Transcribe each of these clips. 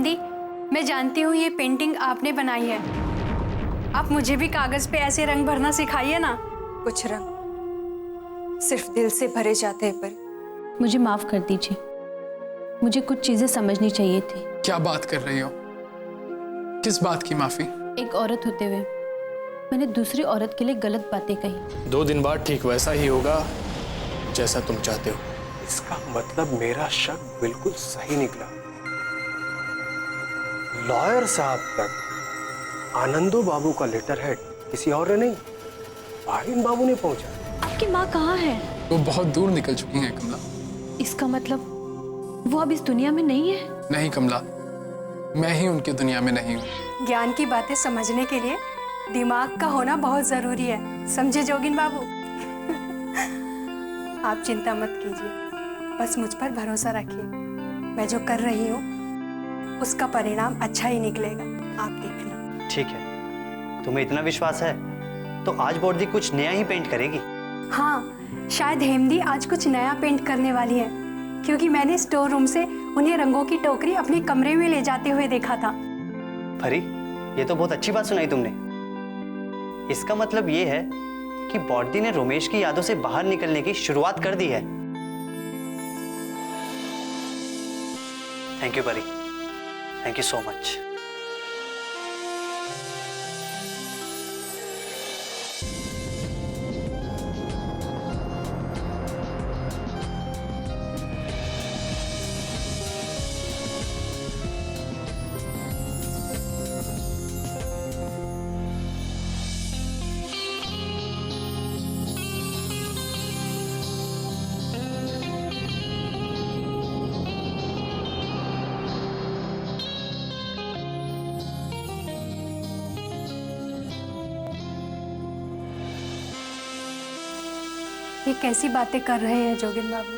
हेमदी, मैं जानती हूँ ये पेंटिंग आपने बनाई है। आप मुझे भी कागज पे ऐसे रंग भरना सिखाइए ना। कुछ रंग सिर्फ दिल से भरे जाते हैं पर। मुझे माफ कर दीजिए, मुझे कुछ चीजें समझनी चाहिए थी। क्या बात कर रही हो? किस बात की माफी? एक औरत होते हुए मैंने दूसरी औरत के लिए गलत बातें कही। 2 दिन बाद ठीक वैसा ही होगा जैसा तुम चाहते हो। इसका मतलब मेरा शक बिल्कुल सही निकला। लॉयर साहब तक आनंदो बाबू का लेटर हेड किसी और ने नहीं, पारिन बाबू ने पहुंचा। आपकी माँ कहाँ है? वो बहुत दूर निकल चुकी हैं कमला। इसका मतलब वो अब इस दुनिया में नहीं है? नहीं कमला, मैं ही उनकी दुनिया में नहीं हूँ। ज्ञान की बातें समझने के लिए दिमाग का होना बहुत जरूरी है, समझे जोगिन बाबू? आप चिंता मत कीजिए, बस मुझ पर भरोसा रखिए। मैं जो कर रही हूँ उसका परिणाम अच्छा ही निकलेगा, आप देखना। ठीक है, तुम्हें इतना विश्वास है तो आज बॉडी कुछ नया ही पेंट करेगी। हाँ, शायद हेमदी आज कुछ नया पेंट करने वाली है, क्योंकि मैंने स्टोर रूम से उन्हें रंगों की टोकरी अपने कमरे में ले जाते हुए देखा था। परी, ये तो बहुत अच्छी बात सुनाई तुमने। इसका मतलब ये है कि बॉडी ने रोमेश की यादों से बाहर निकलने की शुरुआत कर दी है। थैंक यू परी, थैंक यू सो मच। ये कैसी बातें कर रहे हैं जोगिन बाबू?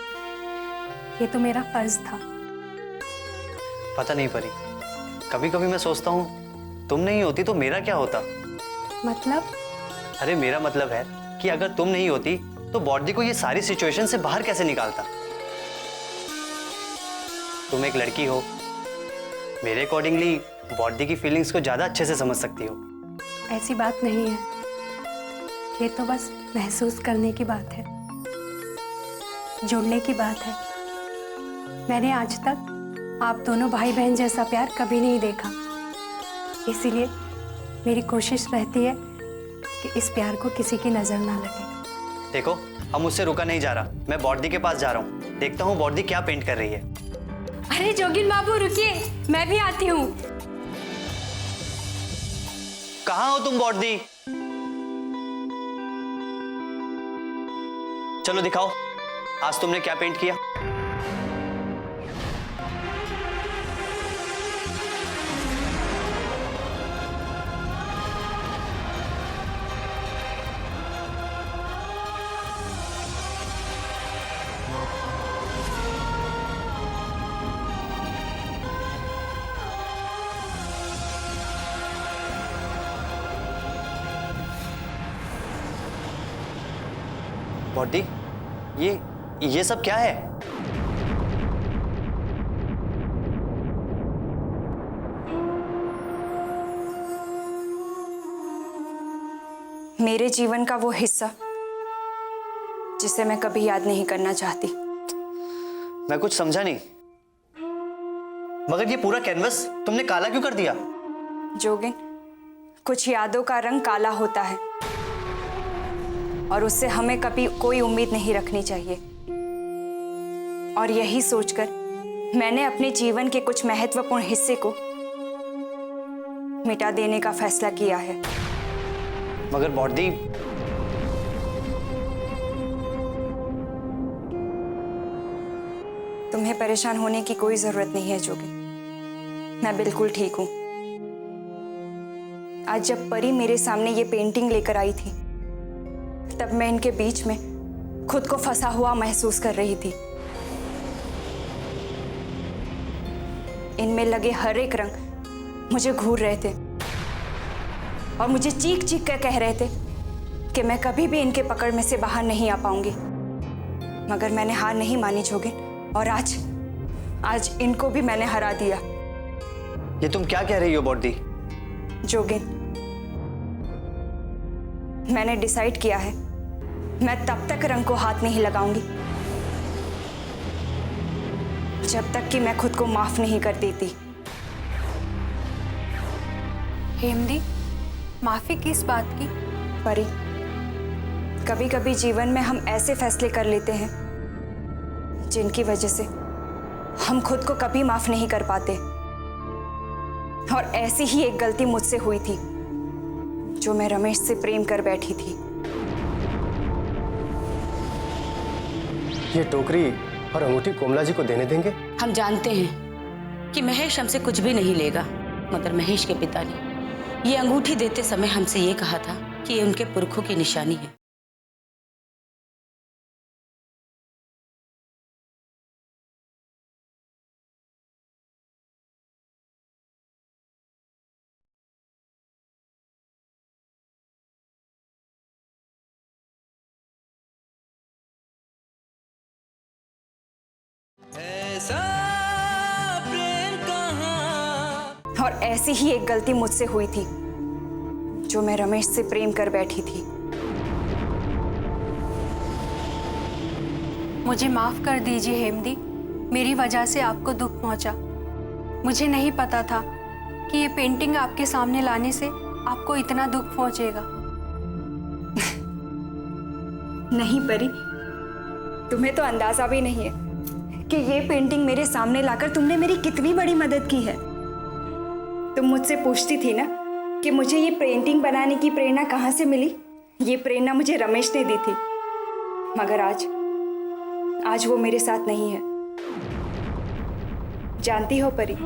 ये तो मेरा फर्ज था। पता नहीं परी, कभी कभी मैं सोचता हूँ तुम नहीं होती तो मेरा क्या होता। मतलब? अरे मेरा मतलब है कि अगर तुम नहीं होती तो बॉडी को ये सारी सिचुएशन से बाहर कैसे निकालता। तुम एक लड़की हो, मेरे अकॉर्डिंगली बॉडी की फीलिंग्स को ज्यादा अच्छे से समझ सकती हो। ऐसी बात नहीं है, ये तो बस महसूस करने की बात है, जुड़ने की बात है। मैंने आज तक आप दोनों भाई बहन जैसा प्यार कभी नहीं देखा, इसीलिए मेरी कोशिश रहती है कि इस प्यार को किसी की नजर ना लगे। देखो, अब मुझसे रुका नहीं जा रहा, मैं बॉडी के पास जा रहा हूँ, देखता हूँ बॉडी क्या पेंट कर रही है। अरे जोगिन बाबू रुकिए, मैं भी आती हूँ। कहाँ हो तुम बॉडी? चलो दिखाओ, आज तुमने क्या पेंट किया। बॉडी, ये सब क्या है? मेरे जीवन का वो हिस्सा जिसे मैं कभी याद नहीं करना चाहती। मैं कुछ समझा नहीं, मगर ये पूरा कैनवस तुमने काला क्यों कर दिया? जोगिन, कुछ यादों का रंग काला होता है और उससे हमें कभी कोई उम्मीद नहीं रखनी चाहिए। और यही सोचकर मैंने अपने जीवन के कुछ महत्वपूर्ण हिस्से को मिटा देने का फैसला किया है। मगर बॉडी, तुम्हें परेशान होने की कोई जरूरत नहीं है जोगिन, मैं बिल्कुल ठीक हूं। आज जब परी मेरे सामने ये पेंटिंग लेकर आई थी तब मैं इनके बीच में खुद को फंसा हुआ महसूस कर रही थी। इनमें लगे हर एक रंग मुझे घूर रहे थे और मुझे चीख चीख कर कह रहे थे कि मैं कभी भी इनके पकड़ में से बाहर नहीं आ पाऊंगी। मगर मैंने हार नहीं मानी जोगिन, और आज इनको भी मैंने हरा दिया। ये तुम क्या कह रही हो बॉडी? जोगिन, मैंने डिसाइड किया है, मैं तब तक रंग को हाथ नहीं लगाऊंगी जब तक कि मैं खुद को माफ नहीं कर देती। हेमदी, माफी किस बात की? परी, कभी कभी जीवन में हम ऐसे फैसले कर लेते हैं जिनकी वजह से हम खुद को कभी माफ नहीं कर पाते। और ऐसी ही एक गलती मुझसे हुई थी जो मैं रमेश से प्रेम कर बैठी थी। ये टोकरी और अंगूठी कोमला जी को देने देंगे? हम जानते हैं कि महेश हमसे कुछ भी नहीं लेगा, मगर महेश के पिता ने ये अंगूठी देते समय हमसे ये कहा था कि ये उनके पुरखों की निशानी है। और ऐसी ही एक गलती मुझसे हुई थी जो मैं रमेश से प्रेम कर बैठी थी। मुझे माफ कर दीजिए हेमदी, मेरी वजह से आपको दुख पहुंचा। मुझे नहीं पता था कि ये पेंटिंग आपके सामने लाने से आपको इतना दुख पहुंचेगा। नहीं परी, तुम्हें तो अंदाजा भी नहीं है कि ये पेंटिंग मेरे सामने लाकर तुमने मेरी कितनी बड़ी मदद की है। तुम मुझसे पूछती थी ना कि मुझे ये पेंटिंग बनाने की प्रेरणा कहाँ से मिली। ये प्रेरणा मुझे रमेश ने दी थी, मगर आज वो मेरे साथ नहीं है। जानती हो परी,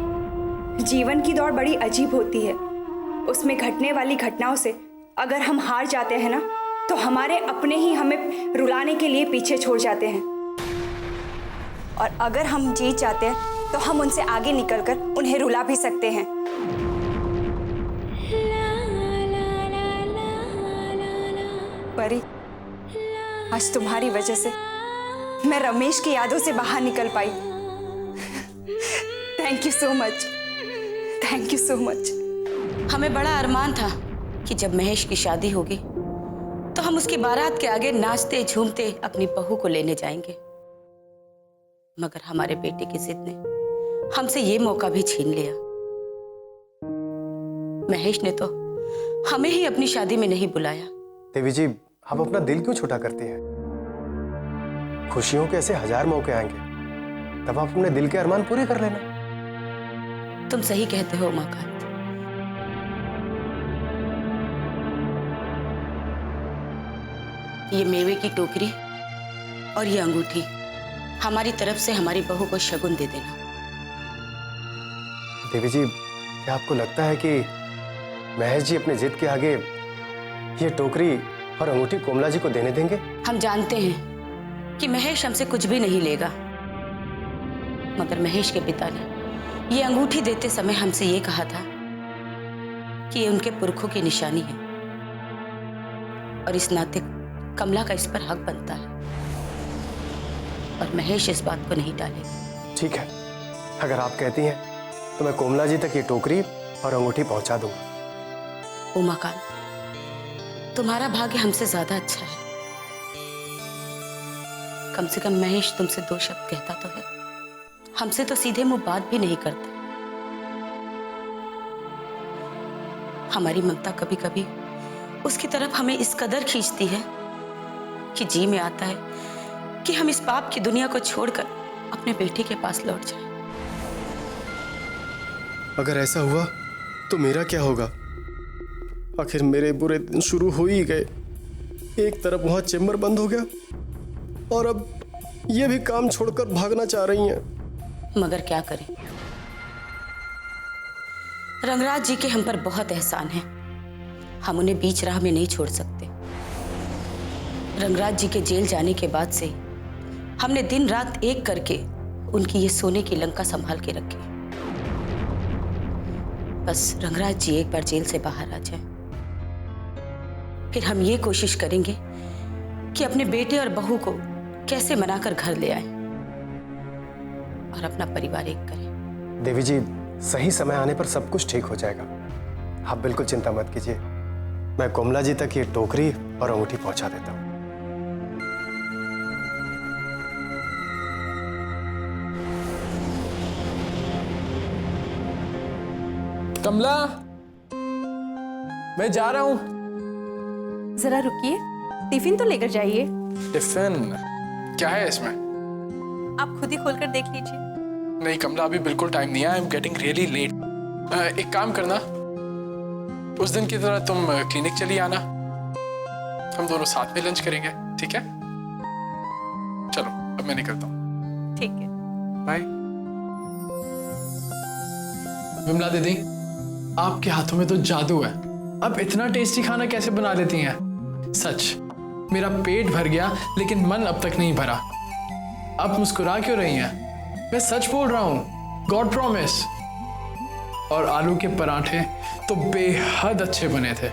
जीवन की दौड़ बड़ी अजीब होती है। उसमें घटने वाली घटनाओं से अगर हम हार जाते हैं ना, तो हमारे अपने ही हमें रुलाने के लिए पीछे छोड़ जाते हैं, और अगर हम जीत जाते हैं तो हम उनसे आगे निकलकर उन्हें रुला भी सकते हैं। परी, आज तुम्हारी वजह से मैं रमेश की यादों से बाहर निकल पाई। Thank you so much, thank you so much. हमें बड़ा अरमान था कि जब महेश की शादी होगी तो हम उसकी बारात के आगे नाचते झूमते अपनी बहू को लेने जाएंगे, मगर हमारे बेटे की जिद ने हमसे ये मौका भी छीन लिया। महेश ने तो हमें ही अपनी शादी में नहीं बुलाया। देवी जी, आप अपना दिल क्यों छोटा करती हैं? खुशियों के ऐसे हजार मौके आएंगे, तब आप अपने दिल के अरमान पूरे कर लेना। तुम सही कहते हो उमाकांत। ये मेवे की टोकरी और ये अंगूठी हमारी तरफ से हमारी बहू को शगुन दे देना। देवी जी, क्या आपको लगता है कि महेश जी अपने जिद के आगे ये टोकरी और अंगूठी कोमला जी को देने देंगे? हम जानते हैं कि महेश हमसे कुछ भी नहीं लेगा, मगर महेश के पिता ने ये अंगूठी देते समय हमसे ये कहा था कि ये उनके पुरखों की निशानी है, और इस नाते कमला का इस पर हक बनता है, और महेश इस बात को नहीं टालेगा। ठीक है, अगर आप कहती हैं तो मैं कोमला जी तक ये टोकरी और अंगूठी पहुंचा दूंगा। उमाकांत, तुम्हारा भाग्य हमसे ज्यादा अच्छा है। कम से कम महेश तुमसे 2 शब्द कहता तो है, हमसे तो सीधे मुंह बात भी नहीं करता। हमारी ममता कभी कभी उसकी तरफ हमें इस कदर खींचती है कि जी में आता है कि हम इस पाप की दुनिया को छोड़कर अपने बेटे के पास लौट जाएं। अगर ऐसा हुआ तो मेरा क्या होगा? आखिर मेरे बुरे दिन शुरू हो ही गए। एक तरफ वहां चेम्बर बंद हो गया, और अब ये भी काम छोड़कर भागना चाह रही हैं। मगर क्या करें, रंगराज जी के हम पर बहुत एहसान है, हम उन्हें बीच राह में नहीं छोड़ सकते। रंगराज जी के जेल जाने के बाद से हमने दिन रात एक करके उनकी ये सोने की लंका संभाल के रखी। बस रंगराज जी एक बार जेल से बाहर आ जाए, फिर हम ये कोशिश करेंगे कि अपने बेटे और बहू को कैसे मनाकर घर ले आए और अपना परिवार एक करें। देवी जी, सही समय आने पर सब कुछ ठीक हो जाएगा। आप बिल्कुल चिंता मत कीजिए, मैं कोमला जी तक ये टोकरी और अंगूठी पहुंचा देता हूँ। कमला, मैं जा रहा हूँ। जरा रुकिए, टिफिन तो लेकर जाइए। टिफिन क्या है इसमें? आप खुद ही खोलकर देख लीजिए। नहीं कमला, अभी बिल्कुल टाइम नहीं है। I am getting really late. एक काम करना, उस दिन की तरह तुम क्लिनिक चली आना, हम दोनों साथ में लंच करेंगे, ठीक है? चलो अब मैं निकलता हूँ। ठीक है, बाय। विमला दीदी, आपके हाथों में तो जादू है। अब इतना टेस्टी खाना कैसे बना लेती हैं? सच, मेरा पेट भर गया लेकिन मन अब तक नहीं भरा। आप मुस्कुरा क्यों रही हैं? मैं सच बोल रहा हूँ, गॉड प्रॉमिस। और आलू के पराठे तो बेहद अच्छे बने थे।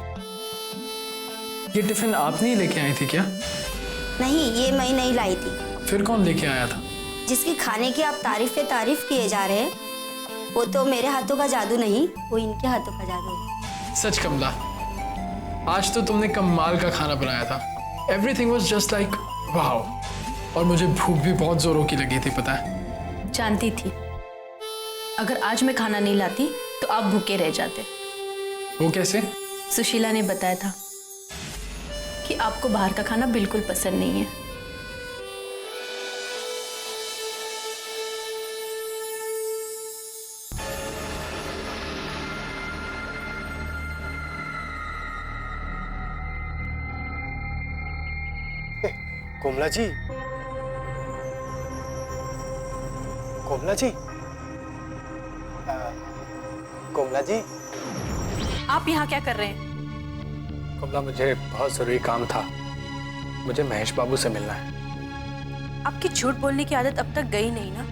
ये टिफिन आप नहीं लेके आई थी क्या? नहीं, ये मैं नहीं लाई थी। फिर कौन लेके आया था? जिसकी खाने की आप तारीफ पे तारीफ किए जा रहे हैं, वो तो मेरे हाथों का जादू नहीं, वो इनके हाथों का जादू है। सच कमला, आज तो तुमने कमाल का खाना बनाया था। Everything was just like wow. और मुझे भूख भी बहुत जोरों की लगी थी, पता है? जानती थी अगर आज मैं खाना नहीं लाती तो आप भूखे रह जाते। वो कैसे? सुशीला ने बताया था कि आपको बाहर का खाना बिल्कुल पसंद नहीं है। कोमला जी, कोमला जी, कोमला जी। आप यहाँ क्या कर रहे हैं? कमला, मुझे बहुत जरूरी काम था। मुझे महेश बाबू से मिलना है। आपकी झूठ बोलने की आदत अब तक गई नहीं ना?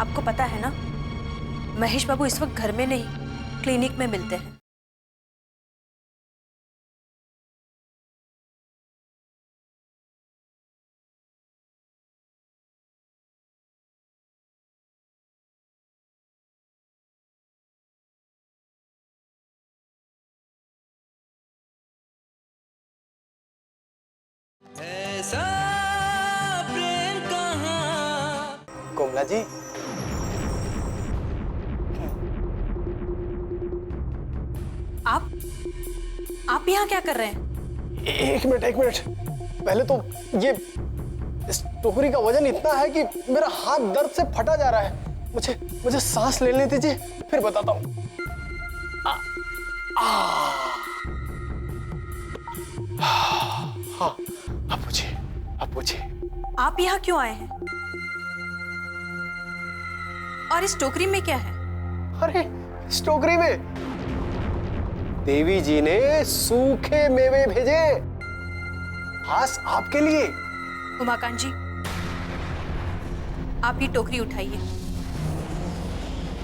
आपको पता है ना, महेश बाबू इस वक्त घर में नहीं, क्लिनिक में मिलते हैं। कोमला जी, आप यहाँ क्या कर रहे हैं? एक मिनट एक मिनट। पहले तो ये इस टोकरी का वजन इतना है कि मेरा हाथ दर्द से फटा जा रहा है। मुझे सांस लेने दीजिए, फिर बताता हूँ। हाँ, अब पूछिए। आप यहाँ क्यों आए हैं? और इस टोकरी में क्या है? अरे, इस टोकरी में देवी जी ने सूखे मेवे भेजे, खास आपके लिए। उमाकांत जी, आप ये टोकरी उठाइए।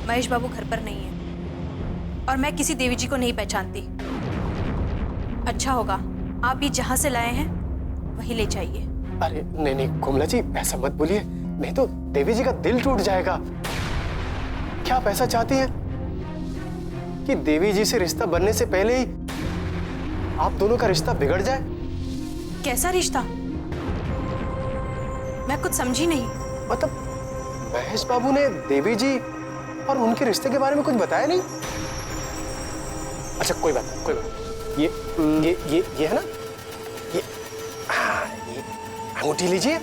महेश बाबू घर पर नहीं है और मैं किसी देवी जी को नहीं पहचानती। अच्छा होगा आप ये जहां से लाए हैं वही ले जाइए। अरे नहीं कोमला जी, ऐसा मत बोलिए, नहीं तो देवी जी का दिल टूट जाएगा। क्या आप ऐसा चाहती हैं कि देवी जी से रिश्ता बनने से पहले ही आप दोनों का रिश्ता बिगड़ जाए? कैसा रिश्ता? मैं कुछ समझी नहीं। मतलब महेश बाबू ने देवी जी और उनके रिश्ते के बारे में कुछ बताया नहीं? अच्छा कोई बात नहीं। ये है ना, ये अंगूठी लीजिए।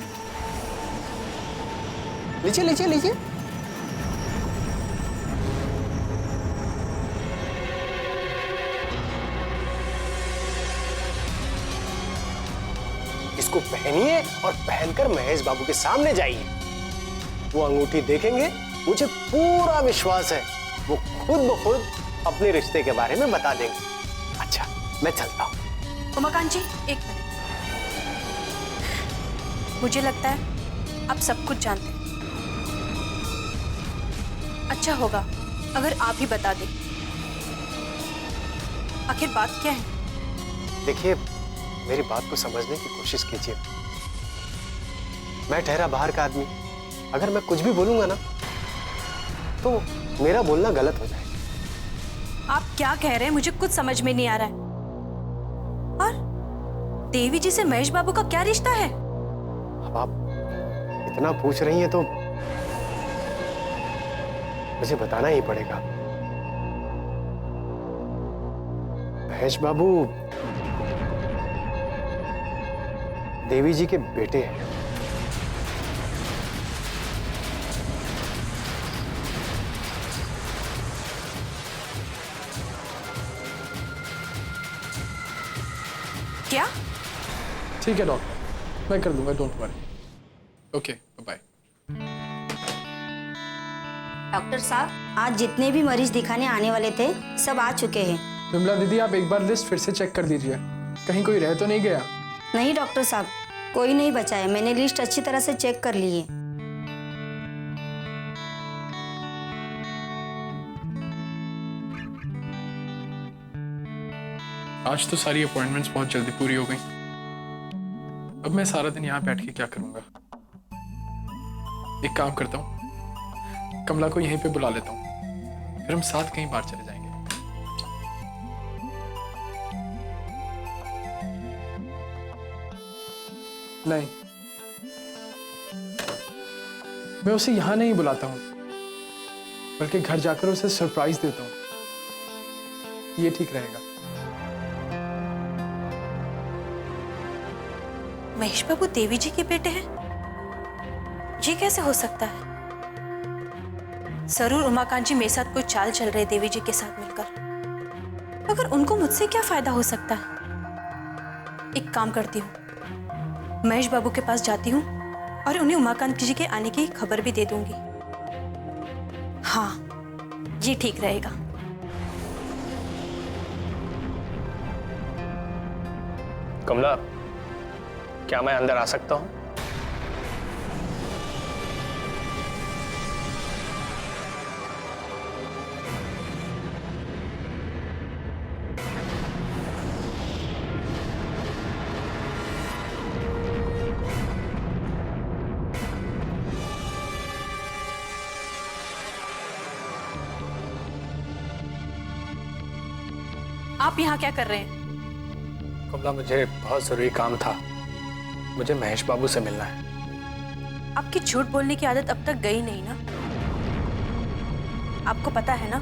इसको पहनिए और पहनकर महेश बाबू के सामने जाइए। वो अंगूठी देखेंगे, मुझे पूरा विश्वास है वो खुद ब खुद अपने रिश्ते के बारे में बता देंगे। अच्छा, मैं चलता हूँ। उमाकांत जी, एक मिनट। मुझे लगता है आप सब कुछ जानते हैं। अच्छा होगा अगर आप ही बता दें। आखिर बात क्या है? देखिए, मेरी बात को समझने की कोशिश कीजिए। मैं ठहरा बाहर का आदमी, अगर मैं कुछ भी बोलूंगा ना तो मेरा बोलना गलत हो जाएगा। आप क्या कह रहे हैं मुझे कुछ समझ में नहीं आ रहा है। और देवी जी से महेश बाबू का क्या रिश्ता है? अब आप इतना पूछ रही हैं तो मुझे बताना ही पड़ेगा। महेश बाबू देवी जी के बेटे हैं। क्या? ठीक है डॉक्टर, मैं कर दूंगा, don't worry. Okay, bye. Doctor साहब, आज जितने भी मरीज दिखाने आने वाले थे सब आ चुके हैं। विमला दीदी, आप एक बार लिस्ट फिर से चेक कर दीजिए, कहीं कोई रह तो नहीं गया? नहीं डॉक्टर साहब, कोई नहीं बचा है। मैंने लिस्ट अच्छी तरह से चेक कर ली है। आज तो सारी अपॉइंटमेंट्स बहुत जल्दी पूरी हो गई। अब मैं सारा दिन यहाँ बैठ के क्या करूंगा? एक काम करता हूँ, कमला को यहीं पे बुला लेता हूँ, फिर हम साथ कहीं बाहर चले जाएंगे। नहीं, मैं उसे यहां नहीं बुलाता हूं, बल्कि घर जाकर उसे सरप्राइज देता हूं। ये ठीक रहेगा। महेश बाबू देवी जी के बेटे हैं? ये कैसे हो सकता है? जरूर उमाकांत जी मेरे साथ कोई चाल चल रहे देवी जी के साथ मिलकर, मगर उनको मुझसे क्या फायदा हो सकता है? एक काम करती हूँ, महेश बाबू के पास जाती हूँ और उन्हें उमाकांत जी के आने की खबर भी दे दूंगी। हाँ, ये ठीक रहेगा। कमला, क्या मैं अंदर आ सकता हूँ? आप यहाँ क्या कर रहे हैं? कमला, मुझे बहुत जरूरी काम था। मुझे महेश बाबू से मिलना है। आपकी झूठ बोलने की आदत अब तक गई नहीं ना? आपको पता है ना,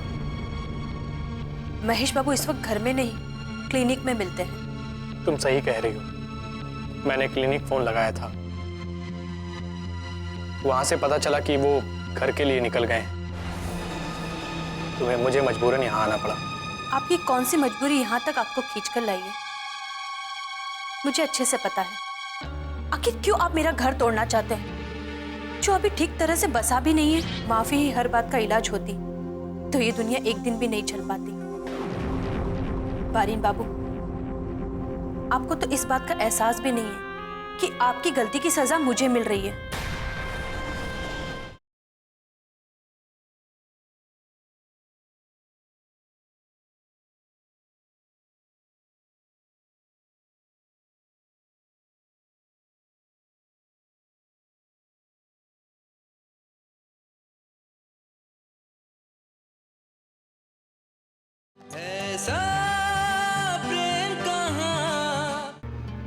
महेश बाबू इस वक्त घर में नहीं, क्लिनिक में मिलते हैं। तुम सही कह रही हो। मैंने क्लिनिक फोन लगाया था, वहां से पता चला कि वो घर के लिए निकल गए हैं। तुम्हें मुझे मजबूरन यहाँ आना पड़ा। आपकी कौन सी मजबूरी यहाँ तक आपको खींचकर लाई है? मुझे अच्छे से पता है। आखिर क्यों आप मेरा घर तोड़ना चाहते हैं? जो अभी ठीक तरह से बसा भी नहीं है। माफी ही हर बात का इलाज होती तो ये दुनिया एक दिन भी नहीं चल पाती। बारिन बाबू, आपको तो इस बात का एहसास भी नहीं है कि आपकी गलती की सजा मुझे मिल रही है।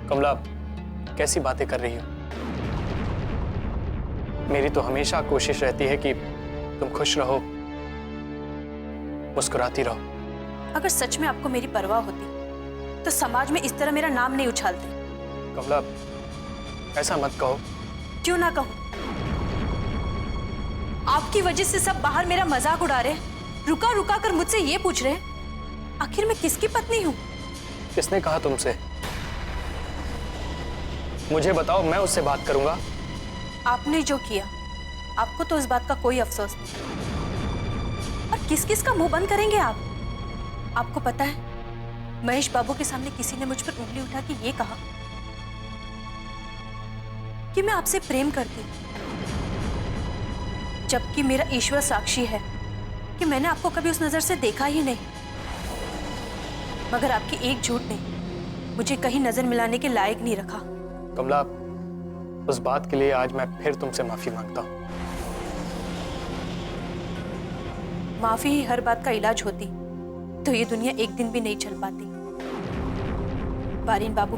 कमला, कैसी बातें कर रही हो? मेरी तो हमेशा कोशिश रहती है कि तुम खुश रहो, मुस्कुराती रहो। अगर सच में आपको मेरी परवाह होती तो समाज में इस तरह मेरा नाम नहीं उछालते। कमला, ऐसा मत कहो। क्यों ना कहूं? आपकी वजह से सब बाहर मेरा मजाक उड़ा रहे हैं, रुका रुका कर मुझसे ये पूछ रहे हैं आखिर मैं किसकी पत्नी हूं? किसने कहा तुमसे? मुझे बताओ, मैं उससे बात करूंगा। आपने जो किया, आपको तो इस बात का कोई अफसोस नहीं। और किस किस का मुंह बंद करेंगे आप? आपको पता है, महेश बाबू के सामने किसी ने मुझ पर उंगली उठा के ये कहा कि मैं आपसे प्रेम करती हूं, जबकि मेरा ईश्वर साक्षी है कि मैंने आपको कभी उस नजर से देखा ही नहीं। मगर आपकी एक झूठ ने मुझे कहीं नजर मिलाने के लायक नहीं रखा। कमला, उस बात के लिए आज मैं फिर तुमसे माफी मांगता हूं। माफी ही हर बात का इलाज होती तो ये दुनिया एक दिन भी नहीं चल पाती। बारिन बाबू,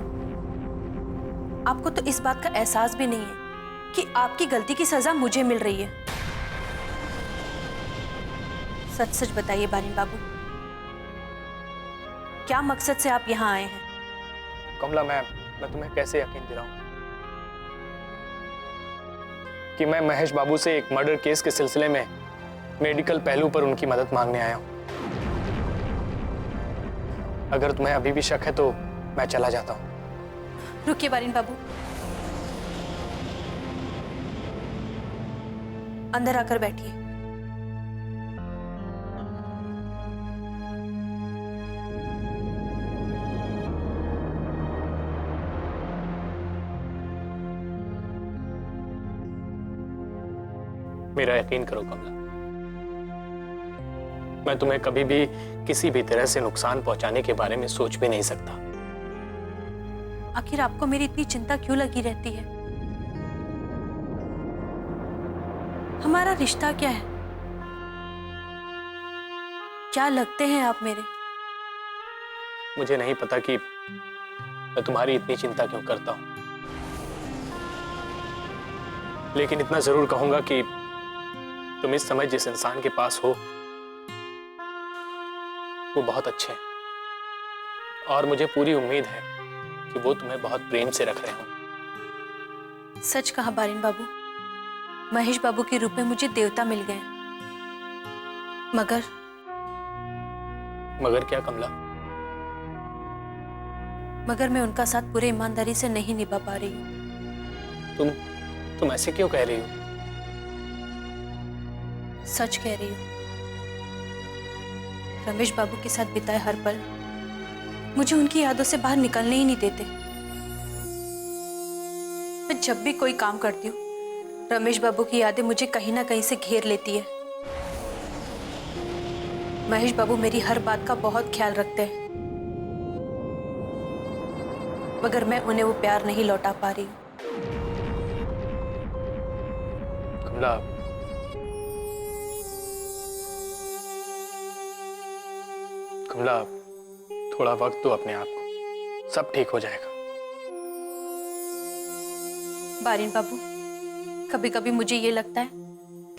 आपको तो इस बात का एहसास भी नहीं है कि आपकी गलती की सजा मुझे मिल रही है। सच सच बताइए बारिन बाबू, क्या मकसद से आप यहाँ आए हैं? कमला, मैं तुम्हें कैसे यकीन दिलाऊं कि मैं महेश बाबू से एक मर्डर केस के सिलसिले में मेडिकल पहलू पर उनकी मदद मांगने आया हूं। अगर तुम्हें अभी भी शक है तो मैं चला जाता हूं। रुकिए बारिन बाबू, अंदर आकर बैठिए। मेरा यकीन करो कमला, मैं तुम्हें कभी भी किसी भी तरह से नुकसान पहुंचाने के बारे में सोच भी नहीं सकता। आखिर आपको मेरी इतनी चिंता क्यों लगी रहती है? हमारा रिश्ता क्या है? क्या लगते हैं आप मेरे? मुझे नहीं पता कि मैं तुम्हारी इतनी चिंता क्यों करता हूं, लेकिन इतना जरूर कहूंगा कि तुम इस समय जिस इंसान के पास हो वो बहुत अच्छे हैं और मुझे पूरी उम्मीद है कि वो तुम्हें बहुत प्रेम से रख रहे हो। सच कहा बारिन बाबू, महेश बाबू के रूप में मुझे देवता मिल गए। मगर क्या कमला? मगर मैं उनका साथ पूरे ईमानदारी से नहीं निभा पा रही हूँ। तुम ऐसे क्यों कह रही हो? सच कह रही हूँ। रमेश बाबू के साथ बिताए हर पल मुझे उनकी यादों से बाहर निकलने ही नहीं देते। मैं जब भी कोई काम करती हूँ रमेश बाबू की यादें मुझे कहीं ना कहीं से घेर लेती है। महेश बाबू मेरी हर बात का बहुत ख्याल रखते हैं, मगर मैं उन्हें वो प्यार नहीं लौटा पा रही हूँ। कमला, कमला, थोड़ा वक्त दो अपने आप को, सब ठीक हो जाएगा। बारिन बाबू, कभी कभी मुझे ये लगता है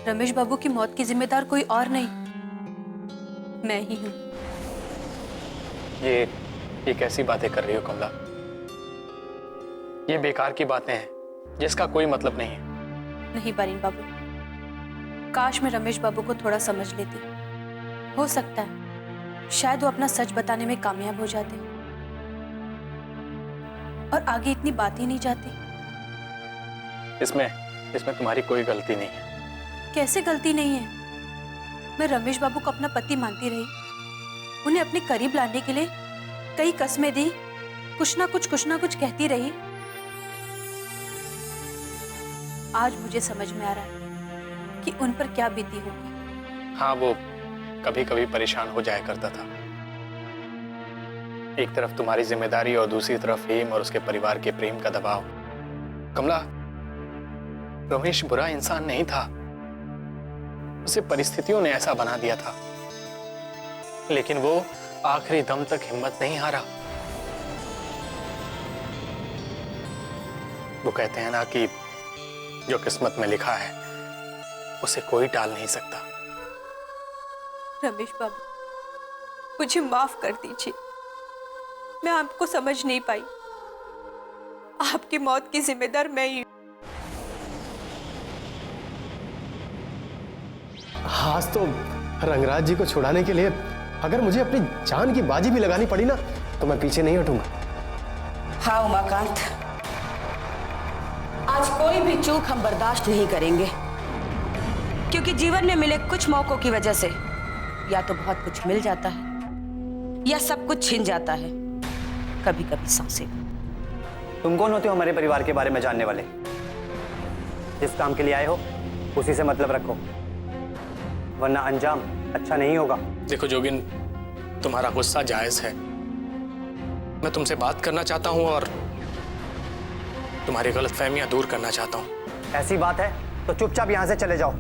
रमेश बाबू की मौत की जिम्मेदार कोई और नहीं, मैं ही हूं। ये कैसी बातें कर रही हो कमला? ये बेकार की बातें हैं जिसका कोई मतलब नहीं है। नहीं बारिन बाबू, काश मैं रमेश बाबू को थोड़ा समझ लेती। हो सकता है शायद वो अपना सच बताने में कामयाब हो जाते और आगे इतनी बात ही नहीं जाती। इसमें तुम्हारी कोई गलती नहीं है। कैसे गलती नहीं है? मैं रमेश बाबू को अपना पति मानती रही, उन्हें अपने करीब लाने के लिए कई कस्में दी, कुछ ना कुछ कहती रही। आज मुझे समझ में आ रहा है कि उन पर क्या बीती होगी। हाँ, वो कभी कभी परेशान हो जाया करता था। एक तरफ तुम्हारी जिम्मेदारी और दूसरी तरफ हेम और उसके परिवार के प्रेम का दबाव। कमला, रमेश बुरा इंसान नहीं था, उसे परिस्थितियों ने ऐसा बना दिया था, लेकिन वो आखिरी दम तक हिम्मत नहीं हारा। वो कहते हैं ना कि जो किस्मत में लिखा है उसे कोई टाल नहीं सकता। रमेश बाबू, मुझे माफ कर दीजिए, मैं आपको समझ नहीं पाई। आपकी मौत की जिम्मेदार मैं ही हूं। आज तो रंगराज जी को छुड़ाने के लिए अगर मुझे अपनी जान की बाजी भी लगानी पड़ी ना तो मैं पीछे नहीं हटूंगा। हाँ उमाकांत, आज कोई भी चूक हम बर्दाश्त नहीं करेंगे, क्योंकि जीवन में मिले कुछ मौकों की वजह से या तो बहुत कुछ मिल जाता है या सब कुछ छिन जाता है, कभी कभी सांसें। तुम कौन होते हो हमारे परिवार के बारे में जानने वाले? जिस काम के लिए आए हो उसी से मतलब रखो, वरना अंजाम अच्छा नहीं होगा। देखो जोगिन, तुम्हारा गुस्सा जायज है। मैं तुमसे बात करना चाहता हूं और तुम्हारी गलतफहमियां दूर करना चाहता हूं। ऐसी बात है तो चुपचाप यहां से चले जाओ।